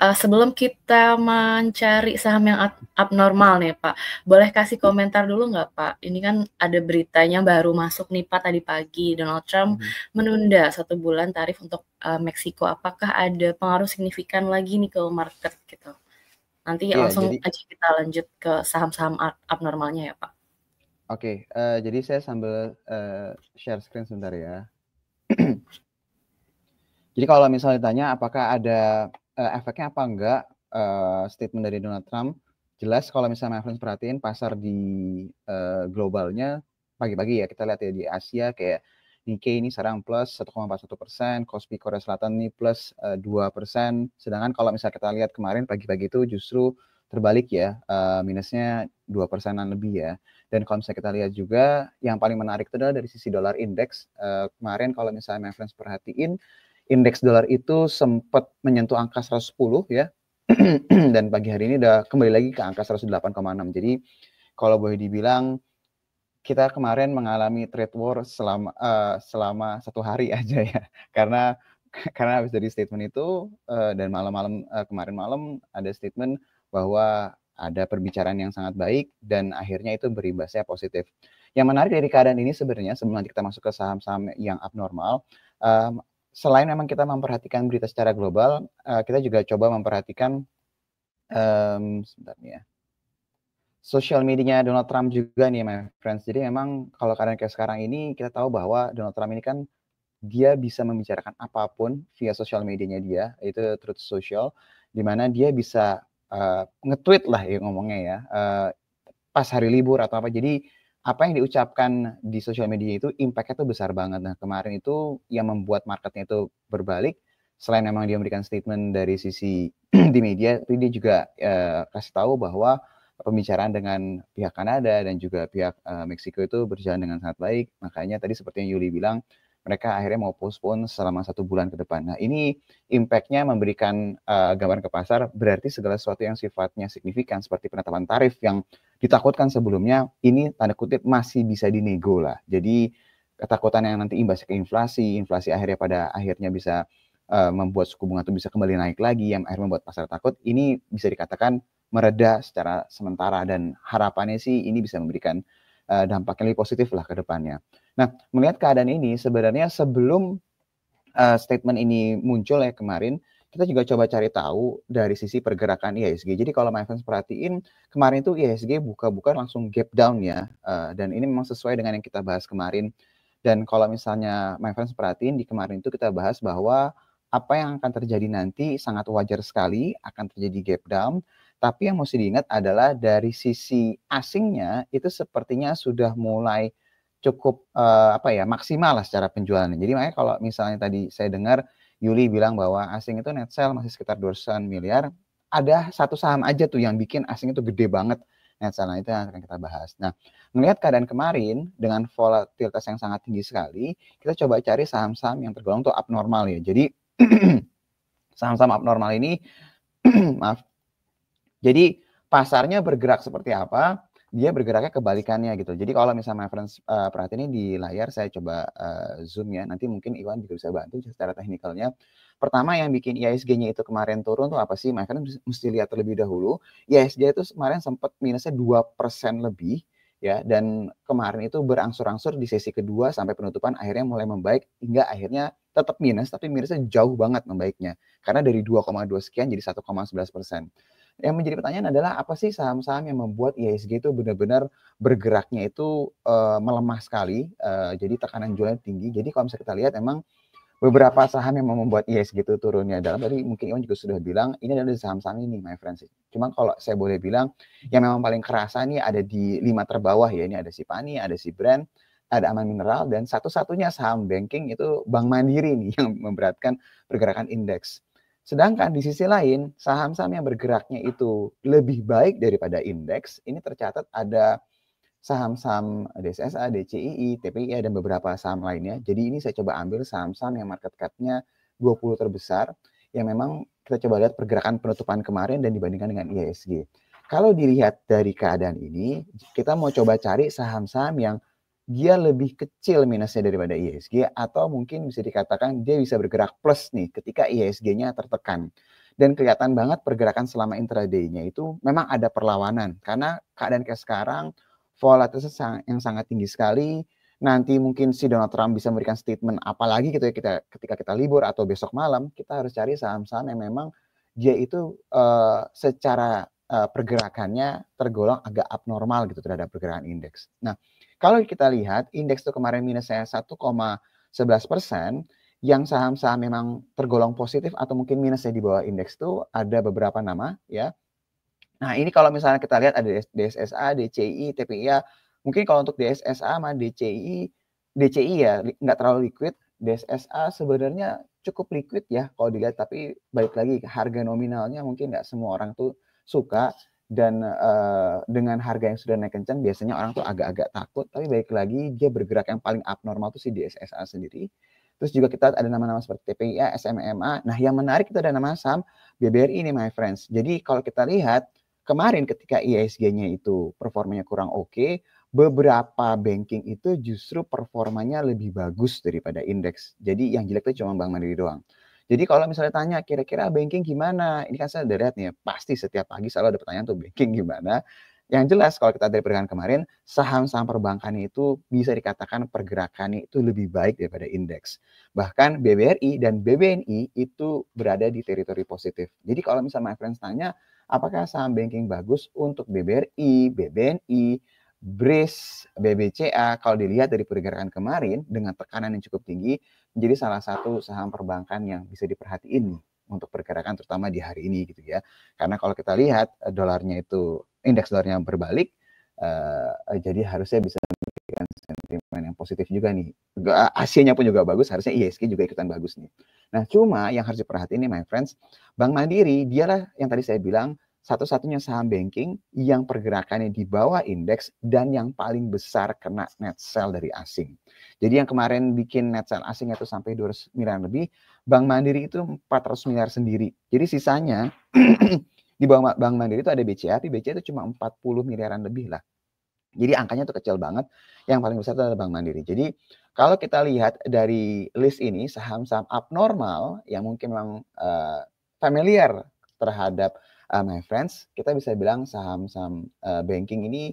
Sebelum kita mencari saham yang abnormal nih Pak, boleh kasih komentar dulu nggak Pak? Ini kan ada beritanya baru masuk nih Pak tadi pagi, Donald Trump menunda 1 bulan tarif untuk Meksiko. Apakah ada pengaruh signifikan lagi nih ke market gitu? Nanti Iya, langsung jadi aja kita lanjut ke saham-saham abnormalnya ya Pak. oke, jadi saya sambil share screen sebentar ya. Jadi kalau misalnya ditanya apakah ada efeknya apa enggak statement dari Donald Trump, jelas kalau misalnya my friends perhatiin pasar di globalnya pagi-pagi ya, kita lihat ya di Asia kayak Nikkei ini sekarang plus 1,41%, Kospi Korea Selatan ini plus 2%, sedangkan kalau misalnya kita lihat kemarin pagi-pagi itu justru terbalik ya, minusnya 2%-an lebih ya. Dan kalau misalnya kita lihat juga yang paling menarik itu adalah dari sisi dolar indeks, kemarin kalau misalnya my friends perhatiin indeks dolar itu sempat menyentuh angka 110 ya. Dan pagi hari ini udah kembali lagi ke angka 108,6. Jadi kalau boleh dibilang kita kemarin mengalami trade war selama 1 hari aja ya. Karena habis dari statement itu dan malam-malam kemarin malam ada statement bahwa ada perbicaraan yang sangat baik dan akhirnya itu berimbasnya positif. Yang menarik dari keadaan ini sebenarnya sebelum nanti kita masuk ke saham-saham yang abnormal, selain memang kita memperhatikan berita secara global, kita juga coba memperhatikan sebentar nih ya, sosial medianya Donald Trump juga nih my friends. Jadi memang kalau keadaan kayak sekarang ini kita tahu bahwa Donald Trump ini kan dia bisa membicarakan apapun via sosial medianya dia, itu Truth Social, di mana dia bisa nge-tweet lah ya ngomongnya ya, pas hari libur atau apa. Jadi apa yang diucapkan di sosial media itu impact-nya tuh besar banget. Nah, kemarin itu yang membuat marketnya itu berbalik, selain memang dia memberikan statement dari sisi di media, tapi dia juga kasih tahu bahwa pembicaraan dengan pihak Kanada dan juga pihak Meksiko itu berjalan dengan sangat baik. Makanya tadi seperti yang Yuli bilang, mereka akhirnya mau postpone selama 1 bulan ke depan. Nah, ini impact-nya memberikan gambaran ke pasar, berarti segala sesuatu yang sifatnya signifikan seperti penetapan tarif yang ditakutkan sebelumnya, ini tanda kutip masih bisa dinego lah. Jadi ketakutan yang nanti imbasnya ke inflasi akhirnya pada akhirnya bisa membuat suku bunga itu bisa kembali naik lagi, yang akhirnya membuat pasar takut, ini bisa dikatakan mereda secara sementara dan harapannya sih ini bisa memberikan dampak yang lebih positif lah ke depannya. Nah, melihat keadaan ini sebenarnya sebelum statement ini muncul ya kemarin, kita juga coba cari tahu dari sisi pergerakan IHSG. Jadi kalau my friends perhatiin, kemarin itu IHSG buka-buka langsung gap down ya, dan ini memang sesuai dengan yang kita bahas kemarin. Dan kalau misalnya my friends perhatiin, di kemarin itu kita bahas bahwa apa yang akan terjadi nanti sangat wajar sekali akan terjadi gap down, tapi yang mesti diingat adalah dari sisi asingnya itu sepertinya sudah mulai cukup maksimal lah secara penjualannya. Jadi makanya kalau misalnya tadi saya dengar Yuli bilang bahwa asing itu net sell masih sekitar 200 miliar, ada satu saham aja tuh yang bikin asing itu gede banget net sell. Nah, itu yang akan kita bahas. Nah, melihat keadaan kemarin dengan volatilitas yang sangat tinggi sekali, kita coba cari saham-saham yang tergolong tuh abnormal ya. Jadi saham-saham abnormal ini maaf. Jadi pasarnya bergerak seperti apa? Dia bergeraknya kebalikannya gitu. Jadi kalau misalnya my friends perhatiin ini di layar, saya coba zoom ya. Nanti mungkin Iwan juga bisa bantu secara teknikalnya. Pertama yang bikin IHSG-nya itu kemarin turun tuh apa sih? My friends mesti lihat terlebih dahulu. IHSG itu kemarin sempat minusnya 2% lebih ya, dan kemarin itu berangsur-angsur di sesi kedua sampai penutupan akhirnya mulai membaik hingga akhirnya tetap minus, tapi minusnya jauh banget membaiknya. Karena dari 2,2 sekian jadi 1,11%. Yang menjadi pertanyaan adalah apa sih saham-saham yang membuat IHSG itu benar-benar bergeraknya itu melemah sekali, jadi tekanan jualnya tinggi. Jadi kalau misalnya kita lihat emang beberapa saham yang membuat IHSG itu turunnya dalam, tadi mungkin Iwan juga sudah bilang ini adalah saham-saham ini my friends. Cuma kalau saya boleh bilang yang memang paling kerasa nih ada di 5 terbawah ya, ini ada si Pani, ada si Brand, ada Aman Mineral, dan satu-satunya saham banking itu Bank Mandiri nih yang memberatkan pergerakan indeks. Sedangkan di sisi lain, saham-saham yang bergeraknya itu lebih baik daripada indeks, ini tercatat ada saham-saham DSSA, DCII, TPI, dan beberapa saham lainnya. Jadi ini saya coba ambil saham-saham yang market cap-nya 20 terbesar, yang memang kita coba lihat pergerakan penutupan kemarin dan dibandingkan dengan IHSG. Kalau dilihat dari keadaan ini, kita mau coba cari saham-saham yang dia lebih kecil minusnya daripada IHSG, atau mungkin bisa dikatakan dia bisa bergerak plus nih ketika IHSG-nya tertekan. Dan kelihatan banget pergerakan selama intraday-nya itu memang ada perlawanan. Karena keadaan kayak sekarang, volatilitas yang sangat tinggi sekali. Nanti mungkin si Donald Trump bisa memberikan statement apalagi gitu ya ketika kita libur atau besok malam, kita harus cari saham-saham yang memang dia itu secara pergerakannya tergolong agak abnormal gitu terhadap pergerakan indeks. Nah, kalau kita lihat indeks itu kemarin minusnya 1,11%, yang saham-saham memang tergolong positif atau mungkin minusnya di bawah indeks itu ada beberapa nama ya. Nah, ini kalau misalnya kita lihat ada DSSA, DCI, TPIA. Mungkin kalau untuk DSSA sama DCI ya nggak terlalu liquid. DSSA sebenarnya cukup liquid ya kalau dilihat, tapi balik lagi harga nominalnya mungkin nggak semua orang tuh suka, dan dengan harga yang sudah naik kencang biasanya orang tuh agak-agak takut, tapi balik lagi dia bergerak yang paling abnormal tuh si DSSA sendiri. Terus juga kita ada nama-nama seperti TPIA, SMMA. Nah, yang menarik itu ada nama saham BBRI nih my friends. Jadi kalau kita lihat kemarin ketika IISG-nya itu performanya kurang oke, beberapa banking itu justru performanya lebih bagus daripada indeks. Jadi yang jelek itu cuma Bank Mandiri doang. Jadi kalau misalnya tanya kira-kira banking gimana, ini kan saya udah lihat nih ya, pasti setiap pagi selalu ada pertanyaan tuh banking gimana. Yang jelas kalau kita dari pergerakan kemarin, saham-saham perbankan itu bisa dikatakan pergerakannya itu lebih baik daripada indeks. Bahkan BBRI dan BBNI itu berada di teritori positif. Jadi kalau misalnya my friends tanya, apakah saham banking bagus untuk BBRI, BBNI, BRIS, BBCA, kalau dilihat dari pergerakan kemarin dengan tekanan yang cukup tinggi, menjadi salah satu saham perbankan yang bisa diperhatiin untuk pergerakan terutama di hari ini gitu ya. Karena kalau kita lihat dolarnya itu indeks dolarnya berbalik, jadi harusnya bisa memberikan sentimen yang positif juga nih. Asianya pun juga bagus, harusnya IHSG juga ikutan bagus nih. Nah, cuma yang harus diperhatiin nih my friends, Bank Mandiri dialah yang tadi saya bilang satu-satunya saham banking yang pergerakannya di bawah indeks dan yang paling besar kena net sell dari asing. Jadi yang kemarin bikin net sell asing itu sampai 200 miliar lebih, Bank Mandiri itu 400 miliar sendiri. Jadi sisanya di bawah Bank Mandiri itu ada BCA, tapi BCA itu cuma 40 miliaran lebih lah. Jadi angkanya tuh kecil banget. Yang paling besar itu adalah Bank Mandiri. Jadi kalau kita lihat dari list ini, saham-saham abnormal yang mungkin memang familiar terhadap my friends, kita bisa bilang saham-saham banking ini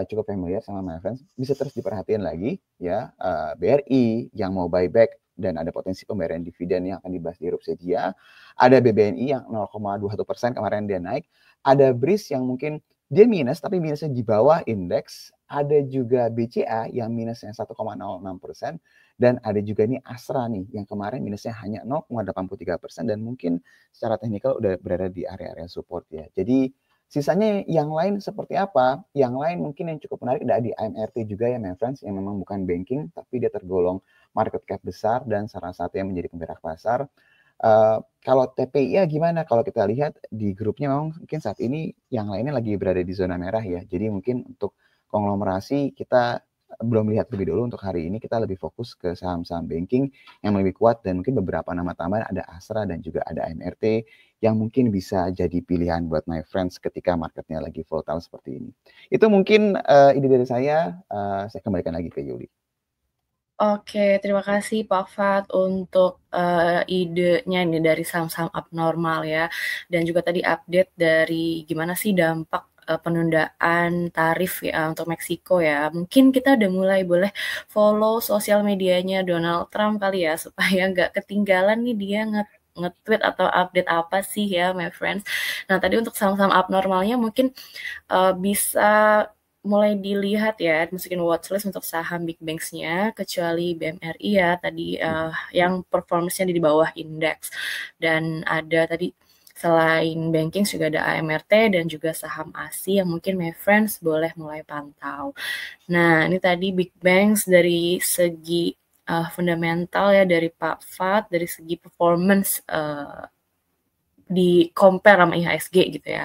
cukup familiar sama my friends. Bisa terus diperhatiin lagi ya, BRI yang mau buyback dan ada potensi pembayaran dividen yang akan dibahas di Rupsedia. Ada BBNI yang 0,21% kemarin dia naik. Ada BRIS yang mungkin dia minus, tapi minusnya di bawah indeks. Ada juga BCA yang minusnya 1,06%. Dan ada juga nih Astra nih, yang kemarin minusnya hanya 0,83%. Dan mungkin secara teknikal udah berada di area-area support ya. Jadi sisanya yang lain seperti apa? Yang lain mungkin yang cukup menarik ada di AMRT juga ya, my friends, yang memang bukan banking, tapi dia tergolong market cap besar dan salah satu yang menjadi penggerak pasar. Kalau TPIA gimana? Kalau kita lihat di grupnya memang mungkin saat ini yang lainnya lagi berada di zona merah ya. Jadi mungkin untuk konglomerasi kita belum lihat lebih dulu untuk hari ini, kita lebih fokus ke saham-saham banking yang lebih kuat dan mungkin beberapa nama tambahan ada Astra dan juga ada AMRT yang mungkin bisa jadi pilihan buat my friends ketika marketnya lagi volatile seperti ini. Itu mungkin ide dari saya kembalikan lagi ke Yuli. Oke, terima kasih Pak Fat untuk idenya ini dari saham-saham abnormal ya, dan juga tadi update dari gimana sih dampak penundaan tarif ya untuk Meksiko ya. Mungkin kita udah mulai boleh follow sosial medianya Donald Trump kali ya, supaya nggak ketinggalan nih dia nge-tweet atau update apa sih ya, my friends. Nah, tadi untuk saham-saham abnormalnya mungkin bisa mulai dilihat ya, masukin watchlist untuk saham big banks-nya, kecuali BMRI ya, tadi yang performance-nya di bawah indeks. Dan ada tadi selain banking juga ada AMRT dan juga saham ASI yang mungkin my friends boleh mulai pantau. Nah, ini tadi big banks dari segi fundamental ya dari Pak Fat, dari segi performance di compare sama IHSG gitu ya.